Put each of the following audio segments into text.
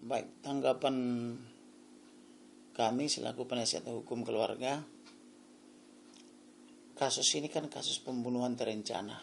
Baik, tanggapan kami selaku penasihat hukum keluarga, kasus ini kan kasus pembunuhan terencana.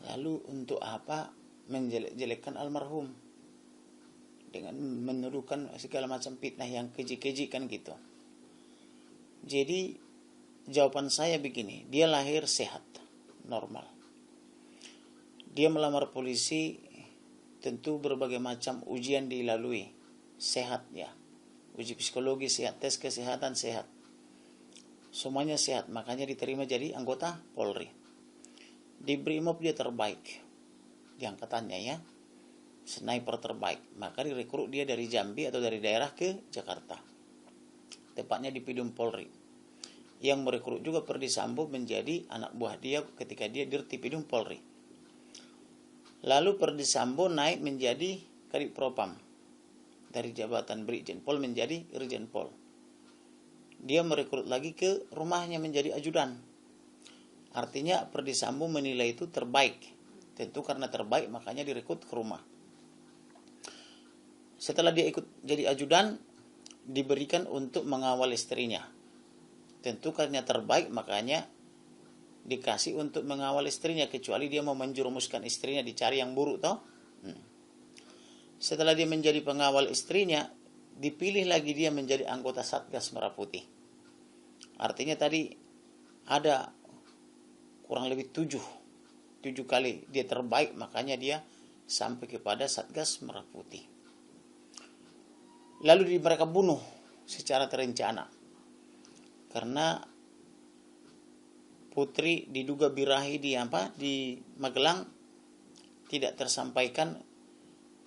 Lalu untuk apa menjelek-jelekkan almarhum dengan menuduhkan segala macam fitnah yang keji-keji kan gitu. Jadi jawaban saya begini, dia lahir sehat, normal. Dia melamar polisi, tentu berbagai macam ujian dilalui, sehat ya. Uji psikologi sehat, tes kesehatan sehat. Semuanya sehat, makanya diterima jadi anggota Polri. Di Brimob dia terbaik, diangkatannya ya, sniper terbaik. Maka direkrut dia dari Jambi atau dari daerah ke Jakarta, tepatnya di Pidum Polri. Yang merekrut juga Perdi Sambo menjadi anak buah dia ketika dia Dirti Pidum Polri. Lalu Perdi Sambo naik menjadi Kadif Propam, dari jabatan Brigjen Pol menjadi Irjen Pol. Dia merekrut lagi ke rumahnya menjadi ajudan. Artinya Perdi Sambo menilai itu terbaik. Tentu karena terbaik makanya direkrut ke rumah. Setelah dia ikut jadi ajudan, diberikan untuk mengawal istrinya. Tentu karena terbaik makanya dikasih untuk mengawal istrinya, kecuali dia mau menjerumuskan istrinya dicari yang buruk toh. Setelah dia menjadi pengawal istrinya, dipilih lagi dia menjadi anggota Satgas Merah Putih. Artinya tadi ada kurang lebih 7 kali dia terbaik, makanya dia sampai kepada Satgas Merah Putih. Lalu mereka bunuh secara terencana karena Putri diduga birahi di Magelang tidak tersampaikan.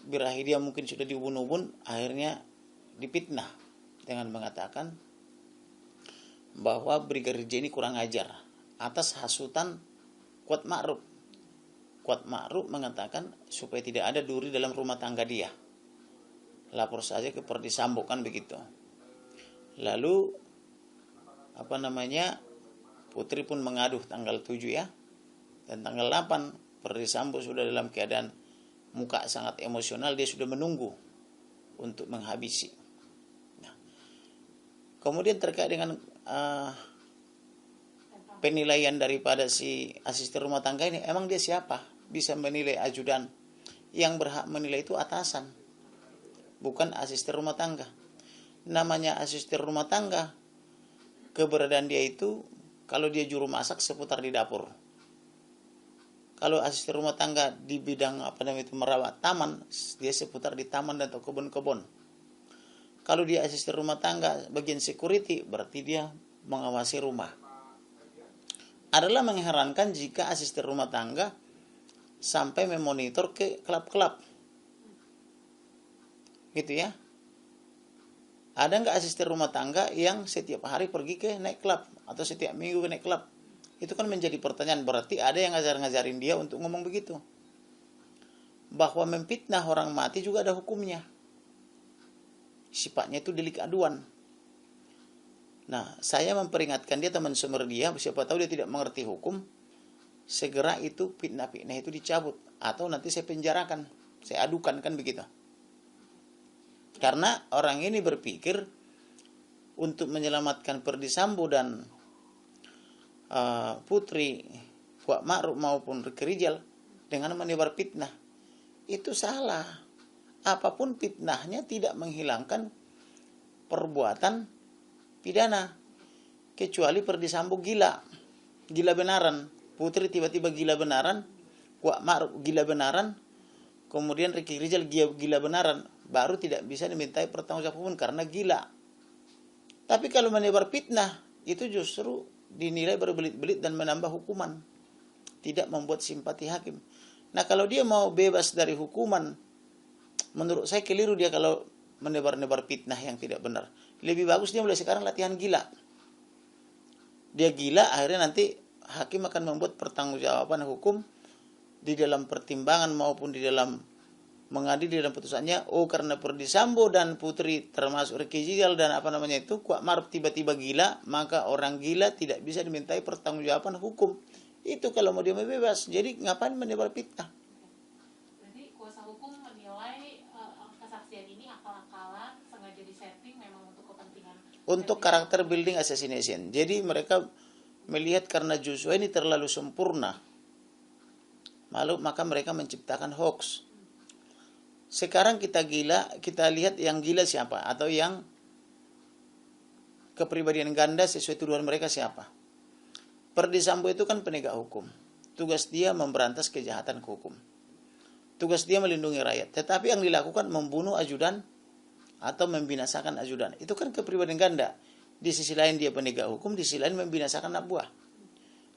Birahi dia mungkin sudah diubun-ubun, akhirnya dipitnah dengan mengatakan bahwa Brigadir J ini kurang ajar atas hasutan Kuat Ma'ruf. Kuat Ma'ruf mengatakan supaya tidak ada duri dalam rumah tangga dia. Lapor saja ke Perdi Sambo kan begitu. Lalu Putri pun mengaduh tanggal 7 ya. Dan tanggal 8 Perdi Sambo sudah dalam keadaan muka sangat emosional, dia sudah menunggu untuk menghabisi. Nah, kemudian terkait dengan penilaian daripada si asisten rumah tangga ini, emang dia siapa? Bisa menilai ajudan. Yang berhak menilai itu atasan, bukan asisten rumah tangga. Namanya asisten rumah tangga, keberadaan dia itu kalau dia juru masak seputar di dapur. Kalau asisten rumah tangga di bidang merawat taman, dia seputar di taman dan kebun-kebun. Kalau dia asisten rumah tangga bagian security, berarti dia mengawasi rumah. Adalah mengherankan jika asisten rumah tangga sampai memonitor ke klub-klub. Gitu ya. Ada nggak asisten rumah tangga yang setiap hari pergi ke naik klub atau setiap minggu ke naik klub? Itu kan menjadi pertanyaan, berarti ada yang ngajarin dia untuk ngomong begitu. Bahwa memfitnah orang mati juga ada hukumnya. Sifatnya itu delik aduan. Nah, saya memperingatkan dia, teman sumber dia, siapa tahu dia tidak mengerti hukum, segera itu fitnah-fitnah itu dicabut atau nanti saya penjarakan, saya adukan kan begitu. Karena orang ini berpikir untuk menyelamatkan Perdi Sambo dan Putri Kuat Ma'ruf maupun Ricky Rijal dengan menebar fitnah. Itu salah. Apapun fitnahnya tidak menghilangkan perbuatan pidana. Kecuali Perdi Sambo gila benaran. Putri tiba-tiba gila benaran, Kuat Ma'ruf gila benaran, kemudian Ricky Rijal gila benaran, baru tidak bisa dimintai pertanggungjawaban karena gila. Tapi kalau menebar fitnah, itu justru dinilai berbelit-belit dan menambah hukuman, tidak membuat simpati hakim. Nah, kalau dia mau bebas dari hukuman, menurut saya keliru dia kalau menebar-nebar fitnah yang tidak benar. Lebih bagus dia mulai sekarang latihan gila. Dia gila, akhirnya nanti hakim akan membuat pertanggungjawaban hukum di dalam pertimbangan maupun di dalam mengadili dalam putusannya. Oh, karena Perdi Sambo dan Putri termasuk Ricky Rijal dan Kuat Ma'ruf tiba-tiba gila, maka orang gila tidak bisa dimintai pertanggungjawaban hukum. Itu kalau mau dia bebas. Jadi ngapain menebar fitnah? Jadi kuasa hukum menilai untuk karakter building assassination. Jadi mereka melihat karena Joshua ini terlalu sempurna, maka mereka menciptakan hoax. Sekarang kita lihat yang gila siapa, atau yang kepribadian ganda sesuai tuduhan mereka siapa. Perdi Sambo itu kan penegak hukum. Tugas dia memberantas kejahatan ke hukum. Tugas dia melindungi rakyat. Tetapi yang dilakukan membunuh ajudan atau membinasakan ajudan. Itu kan kepribadian ganda. Di sisi lain dia penegak hukum, di sisi lain membinasakan anak buah.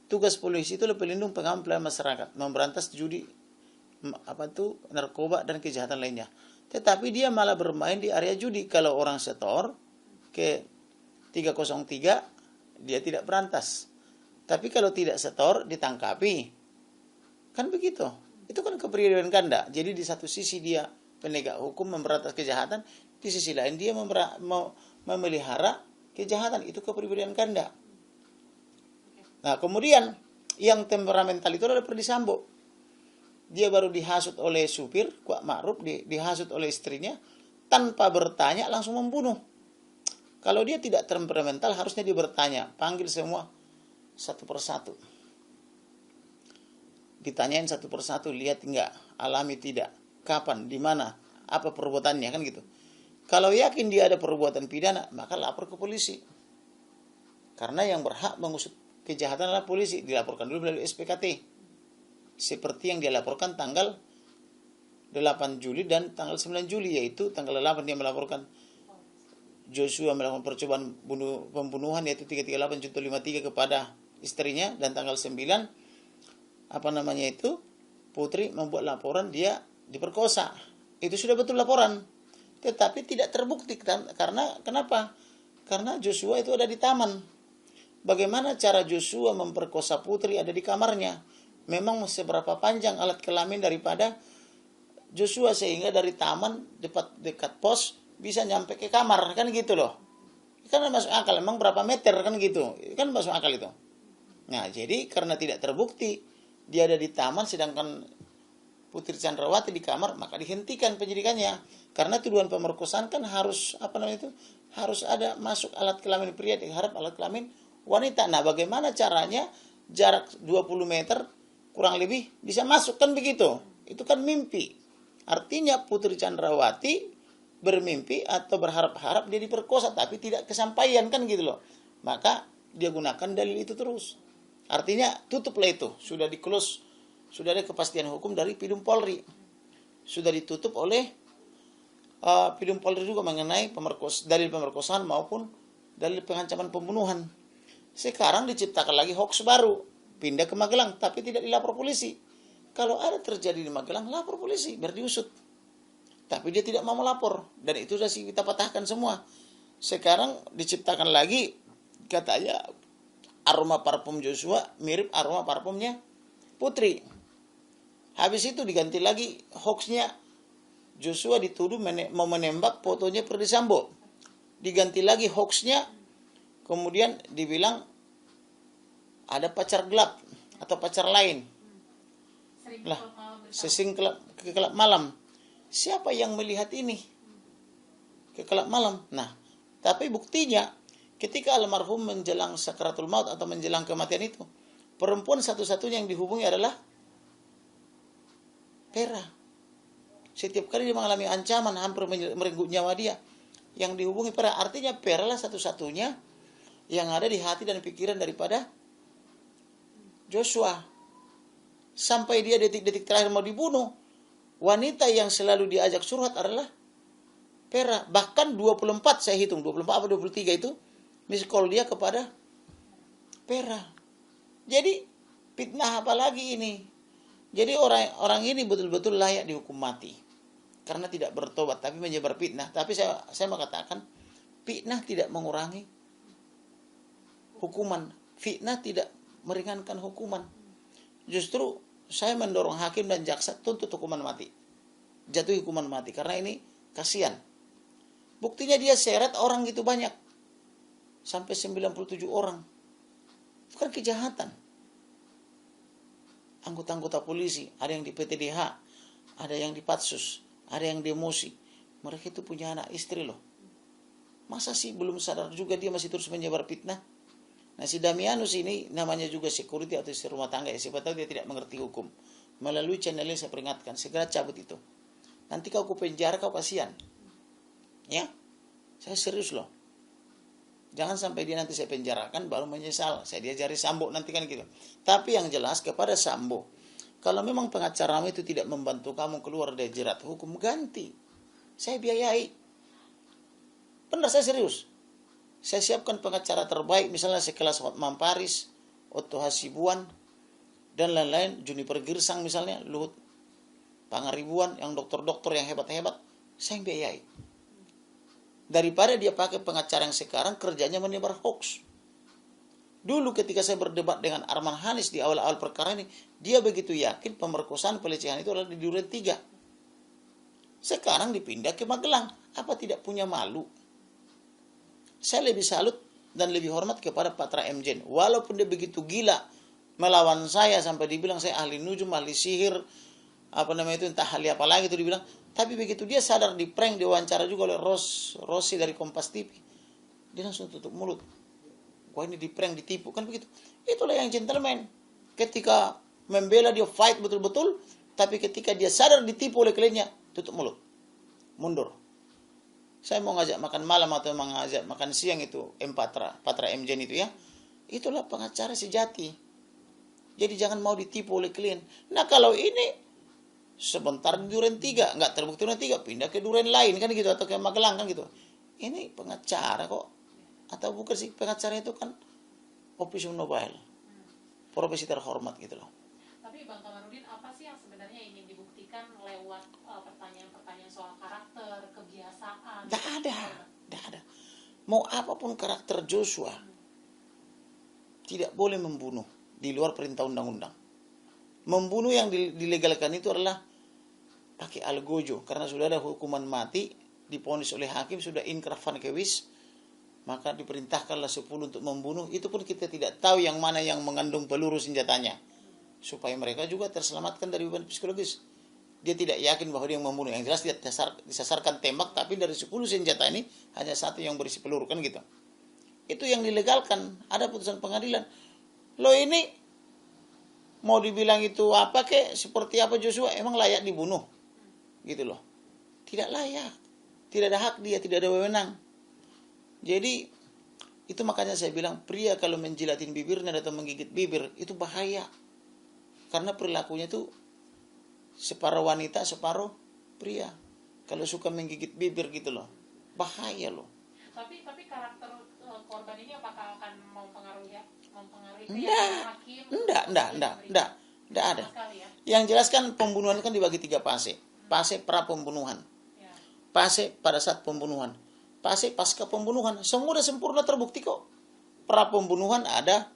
Tugas polisi itu pelindung pengaman pelayan masyarakat, memberantas judi, narkoba dan kejahatan lainnya. Tetapi dia malah bermain di area judi. Kalau orang setor ke 303, dia tidak berantas. Tapi kalau tidak setor, ditangkapi. Kan begitu. Itu kan kepribadian ganda. Jadi di satu sisi dia penegak hukum memberantas kejahatan, di sisi lain dia memelihara kejahatan. Itu kepribadian ganda. Nah, kemudian yang temperamental itu adalah Perdi Sambo. Dia baru dihasut oleh supir, Kuat Ma'ruf, dihasut oleh istrinya, tanpa bertanya langsung membunuh. Kalau dia tidak temperamental, harusnya dia bertanya, panggil semua satu persatu. Ditanyain satu persatu, lihat enggak, alami tidak, kapan, di mana, apa perbuatannya, kan gitu. Kalau yakin dia ada perbuatan pidana, maka lapor ke polisi. Karena yang berhak mengusut kejahatan adalah polisi, dilaporkan dulu melalui SPKT. Seperti yang dia laporkan tanggal 8 Juli dan tanggal 9 Juli, yaitu tanggal 8 dia melaporkan Joshua melakukan percobaan pembunuhan, yaitu 338.53 kepada istrinya, dan tanggal 9 Putri membuat laporan dia diperkosa. Itu sudah betul laporan, tetapi tidak terbukti. Karena kenapa? Karena Joshua itu ada di taman. Bagaimana cara Joshua memperkosa Putri ada di kamarnya? Memang seberapa panjang alat kelamin daripada Joshua sehingga dari taman dekat pos bisa nyampe ke kamar, kan gitu loh. Kan masuk akal, emang berapa meter, kan gitu. Kan masuk akal itu. Nah, jadi karena tidak terbukti dia ada di taman sedangkan Putri Chandrawati di kamar, maka dihentikan penyidikannya. Karena tuduhan pemerkosaan kan harus harus ada masuk alat kelamin pria, diharap alat kelamin wanita. Nah, bagaimana caranya jarak 20 meter kurang lebih bisa masuk, kan begitu. Itu kan mimpi. Artinya Putri Chandrawati bermimpi atau berharap-harap dia diperkosa, tapi tidak kesampaian, kan gitu loh. Maka dia gunakan dalil itu terus. Artinya tutuplah itu, sudah di-close, sudah ada kepastian hukum dari Pidum Polri. Sudah ditutup oleh Pidum Polri juga mengenai dalil pemerkosaan maupun dalil pengancaman pembunuhan. Sekarang diciptakan lagi hoax baru, pindah ke Magelang, tapi tidak dilapor polisi. Kalau ada terjadi di Magelang, lapor polisi, biar diusut. Tapi dia tidak mau melapor, dan itu sudah kita patahkan semua. Sekarang diciptakan lagi, katanya aroma parfum Joshua mirip aroma parfumnya Putri. Habis itu diganti lagi hoaxnya, Joshua dituduh mau menembak fotonya Perdi Sambo. Diganti lagi hoaxnya, kemudian dibilang ada pacar gelap atau pacar lain. Lah, sesing ke kelab malam. Siapa yang melihat ini? Ke kelab malam. Nah, tapi buktinya ketika almarhum menjelang sakaratul maut atau menjelang kematian itu, perempuan satu-satunya yang dihubungi adalah Vera. Setiap kali dia mengalami ancaman, hampir merenggut nyawa dia, yang dihubungi Vera. Artinya Vera lah satu-satunya yang ada di hati dan pikiran daripada Joshua. Sampai dia detik-detik terakhir mau dibunuh, wanita yang selalu diajak surhat adalah Vera. Bahkan 24, saya hitung 24 atau 23 itu miss call dia kepada Vera. Jadi fitnah apa lagi ini? Jadi orang ini betul-betul layak dihukum mati karena tidak bertobat tapi menyebar fitnah. Tapi saya mengatakan fitnah tidak mengurangi hukuman, fitnah tidak meringankan hukuman. Justru saya mendorong hakim dan jaksa tuntut hukuman mati, jatuh hukuman mati, karena ini kasihan. Buktinya dia seret orang gitu banyak, sampai 97 orang. Itu kan kejahatan. Anggota-anggota polisi, ada yang di PTDH, ada yang di Patsus, ada yang di Emosi. Mereka itu punya anak istri loh. Masa sih belum sadar juga dia masih terus menyebar fitnah? Nah, si Damianus ini namanya juga security atau istri rumah tangga ya. Siapa tahu dia tidak mengerti hukum. Melalui channel ini saya peringatkan, segera cabut itu. Nanti kau ke penjara, kau kasihan. Ya, saya serius loh. Jangan sampai dia nanti saya penjarakan baru menyesal. Saya diajari Sambo nanti kan gitu. Tapi yang jelas kepada Sambo, kalau memang pengacaramu itu tidak membantu kamu keluar dari jerat hukum, ganti. Saya biayai. Benar, saya serius. Saya siapkan pengacara terbaik, misalnya sekelas Hotman Paris, Otto Hasibuan, dan lain-lain, Juniper Girsang misalnya, Luhut Pangaribuan, yang dokter-dokter yang hebat-hebat, saya yang biayai. Daripada dia pakai pengacara yang sekarang kerjanya menyebar hoax. Dulu ketika saya berdebat dengan Arman Hanis di awal-awal perkara ini, dia begitu yakin pemerkosaan pelecehan itu adalah di Duren 3. Sekarang dipindah ke Magelang. Apa tidak punya malu? Saya lebih salut dan lebih hormat kepada Patra Mjen. Walaupun dia begitu gila melawan saya sampai dibilang saya ahli nujum, ahli sihir, entah ahli apa lagi itu dibilang. Tapi begitu dia sadar di prank, diwawancara juga oleh Rossi dari Kompas TV, dia langsung tutup mulut. Wah, ini di prank, ditipu, kan begitu. Itulah yang gentleman. Ketika membela dia fight betul-betul, tapi ketika dia sadar ditipu oleh kliennya, tutup mulut, mundur. Saya mau ngajak makan malam atau mengajak makan siang itu Patra Mjen itu ya. Itulah pengacara sejati. Jadi jangan mau ditipu oleh klien. Nah, kalau ini sebentar di Duren 3, nggak terbukti Duren 3, pindah ke Duren lain kan gitu, atau ke Magelang kan gitu. Ini pengacara kok. Atau bukan sih, pengacara itu kan officium nobile. Profesi terhormat gitu loh. Tapi Bang Kamarudin, apa sih yang sebenarnya ingin dibuktikan lewat pertanyaan-pertanyaan soal karakter, kebiasaan? Tidak ada. Mau apapun karakter Joshua, tidak boleh membunuh di luar perintah undang-undang. Membunuh yang dilegalkan itu adalah pakai algojo, karena sudah ada hukuman mati, diponis oleh hakim, sudah inkrah van kewis, maka diperintahkanlah 10 untuk membunuh. Itu pun kita tidak tahu yang mana yang mengandung peluru senjatanya, supaya mereka juga terselamatkan dari beban psikologis. Dia tidak yakin bahwa dia yang membunuh. Yang jelas dia disasarkan tembak, tapi dari 10 senjata ini hanya 1 yang berisi peluru kan gitu. Itu yang dilegalkan. Ada putusan pengadilan. Loh, ini mau dibilang itu apa kek, seperti apa Joshua, emang layak dibunuh? Gitu loh. Tidak layak. Tidak ada hak dia, tidak ada wewenang. Jadi itu makanya saya bilang, pria kalau menjilatin bibirnya atau menggigit bibir itu bahaya. Karena perilakunya itu separuh wanita, separuh pria. Kalau suka menggigit bibir gitu loh, bahaya loh. Tapi karakter korban ini apakah akan mempengaruhi hakim? Enggak ada. Ya? Yang jelas kan pembunuhan kan dibagi 3 fase. Fase pra pembunuhan, Ya. fase pada saat pembunuhan, fase pasca pembunuhan. Semua sudah sempurna terbukti kok. Pra pembunuhan ada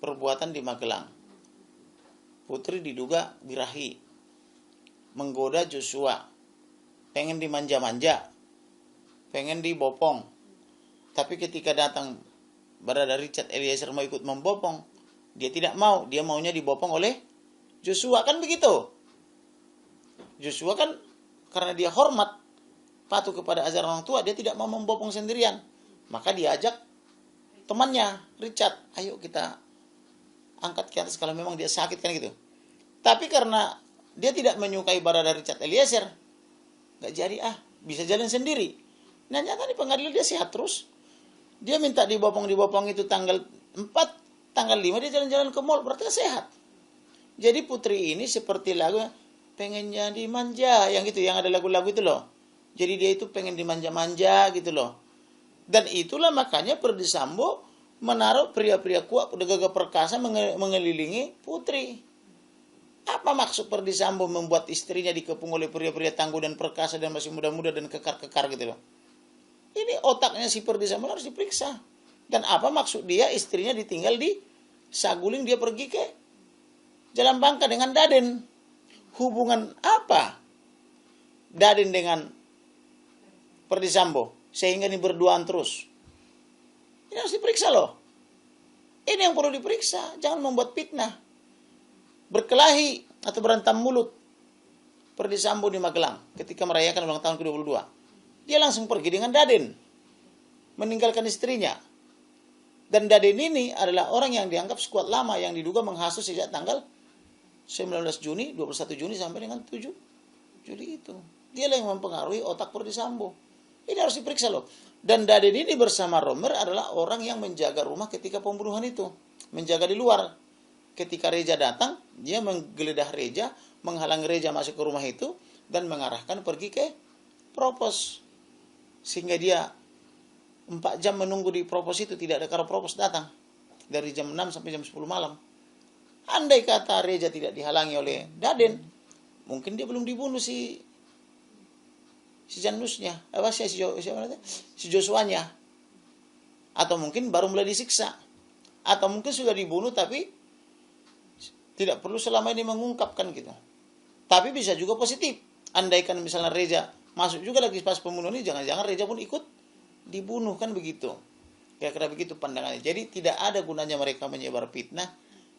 perbuatan di Magelang. Putri diduga birahi, menggoda Joshua, pengen dimanja-manja, pengen dibopong. Tapi ketika datang Barada Richard Eliezer mau ikut membopong, dia tidak mau, dia maunya dibopong oleh Joshua, kan begitu. Joshua kan karena dia hormat, patuh kepada ajaran orang tua, dia tidak mau membopong sendirian. Maka dia ajak temannya Richard, ayo kita angkat ke atas kalau memang dia sakit kan gitu. Tapi karena dia tidak menyukai Barada Richard Eliezer, nggak jadi, bisa jalan sendiri. Nah, nyata di pengadilan dia sehat terus. Dia minta dibopong itu tanggal 4, tanggal 5 dia jalan-jalan ke mall, berarti sehat. Jadi Putri ini seperti lagu pengen jadi manja, yang gitu, yang ada lagu-lagu itu loh. Jadi dia itu pengen dimanja-manja gitu loh. Dan itulah makanya Ferdy Sambo menaruh pria-pria kuat, udah gagah perkasa mengelilingi Putri. Apa maksud Ferdy Sambo membuat istrinya dikepung oleh pria-pria tangguh dan perkasa dan masih muda-muda dan kekar-kekar gitu loh. Ini otaknya si Ferdy Sambo harus diperiksa. Dan apa maksud dia istrinya ditinggal di Saguling, dia pergi ke Jalan Bangka dengan Daden? Hubungan apa Daden dengan Ferdy Sambo sehingga ini berduaan terus? Ini harus diperiksa loh. Ini yang perlu diperiksa. Jangan membuat fitnah, berkelahi atau berantam mulut. Ferdy Sambo di Magelang ketika merayakan ulang tahun ke-22, dia langsung pergi dengan Daden. meninggalkan istrinya. Dan Daden ini adalah orang yang dianggap skuad lama yang diduga menghasut sejak tanggal 19 Juni, 21 Juni sampai dengan 7 Juli itu. Dialah yang mempengaruhi otak Perdi Sambo. Ini harus diperiksa loh. Dan Daden ini bersama Romer adalah orang yang menjaga rumah ketika pembunuhan itu. Menjaga di luar. Ketika Reja datang, dia menggeledah Reja, menghalangi Reja masuk ke rumah itu, dan mengarahkan pergi ke Propos. Sehingga dia 4 jam menunggu di Propos itu, tidak ada karo Propos datang. Dari jam 6 sampai jam 10 malam. Andai kata Reja tidak dihalangi oleh Daden, mungkin dia belum dibunuh si Janusnya, si Joshuanya. Atau mungkin baru mulai disiksa. Atau mungkin sudah dibunuh tapi tidak perlu selama ini mengungkapkan gitu. Tapi bisa juga positif. Andaikan misalnya Reja masuk juga lagi pas pembunuhan ini, jangan-jangan Reja pun ikut dibunuh, kan begitu. Kira-kira begitu pandangannya. Jadi tidak ada gunanya mereka menyebar fitnah.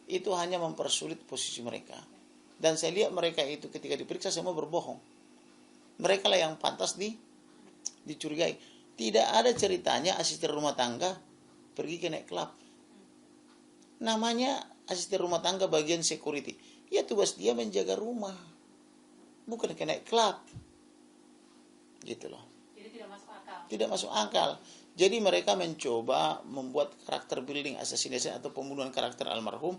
Itu hanya mempersulit posisi mereka. Dan saya lihat mereka itu ketika diperiksa semua berbohong. Mereka lah yang pantas dicurigai. Tidak ada ceritanya asisten rumah tangga pergi ke naik klub. Namanya asisten rumah tangga bagian security. Ya tugas dia menjaga rumah. Bukan ke naik klub. Gitu loh. Jadi tidak masuk akal. Tidak masuk akal. Jadi mereka mencoba membuat karakter building assassination atau pembunuhan karakter almarhum.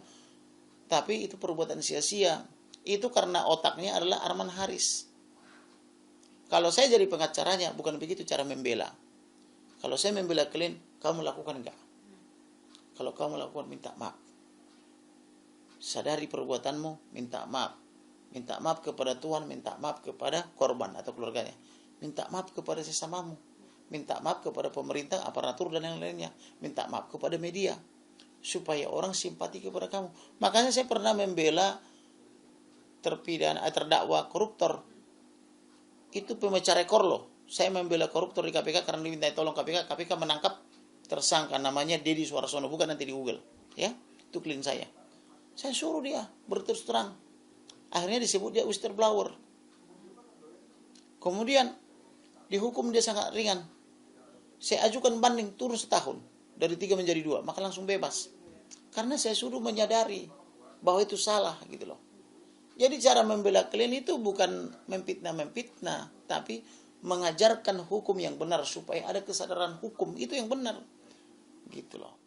Tapi itu perbuatan sia-sia. Itu karena otaknya adalah Arman Haris. Kalau saya jadi pengacaranya, bukan begitu cara membela. Kalau saya membela kalian, kamu lakukan enggak? Kalau kamu lakukan, minta maaf. Sadari perbuatanmu, minta maaf. Minta maaf kepada Tuhan, minta maaf kepada korban atau keluarganya. Minta maaf kepada sesamamu. Minta maaf kepada pemerintah, aparatur, dan yang lainnya. Minta maaf kepada media. Supaya orang simpati kepada kamu. Makanya saya pernah membela terdakwa koruptor. Itu pemecah rekor loh. Saya membela koruptor di KPK karena diminta tolong KPK. KPK menangkap tersangka namanya Dedi Suarsono. Bukan, nanti di Google. Ya, itu klien saya. Saya suruh dia berterus terang. Akhirnya disebut dia whistleblower. Kemudian dihukum dia sangat ringan. Saya ajukan banding turun setahun. Dari 3 menjadi 2. Maka langsung bebas. Karena saya suruh menyadari bahwa itu salah gitu loh. Jadi cara membela klien itu bukan memfitnah, tapi mengajarkan hukum yang benar supaya ada kesadaran hukum itu yang benar. Gitu loh.